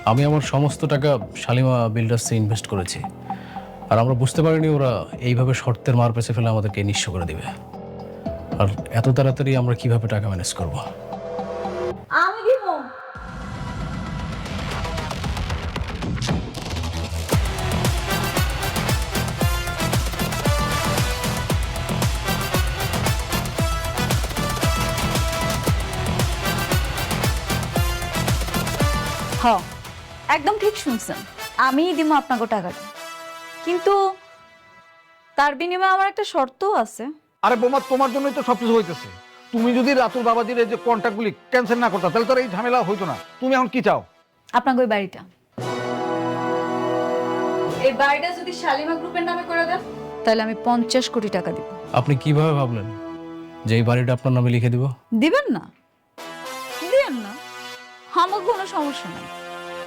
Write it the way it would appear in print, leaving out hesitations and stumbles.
আমি আমার সমস্ত টাকা শালিমা বিল্ডার্সে ইনভেস্ট করেছি, আর আমরা বুঝতে পারিনি ওরা এইভাবে শর্তের মার পেছে ফেলে আমাদেরকে নিঃস্ব করে দিবে। আর এত তাড়াতাড়ি আমরা কিভাবে টাকা ম্যানেজ করব? আমি দিব। হ, একদম ঠিক শুনছেন, আমিই দিব আপনাকে টাকাটা। কিন্তু তার বিনিময়ে আমার একটা শর্তও আছে। আরে বোমা, তোমার জন্যই তো সবকিছু হইতেছে। তুমি যদি রাতুল বাবাজির এই যে কন্ট্যাক্টগুলি ক্যান্সেল না করতা, তাহলে তো আর এই ঝামেলা হইতো না। তুমি এখন কি চাও? আপনাকে ওই বাড়িটা, এই বাড়িটা যদি শালিমা গ্রুপের নামে করে দেন, তাহলে আমি 50 কোটি টাকা দিব। আপনি কিভাবে ভাবলেন যে এই বাড়িটা আপনার নামে লিখে দিব? দিবেন না? দিবেন না, আমার কোনো সমস্যা নাই।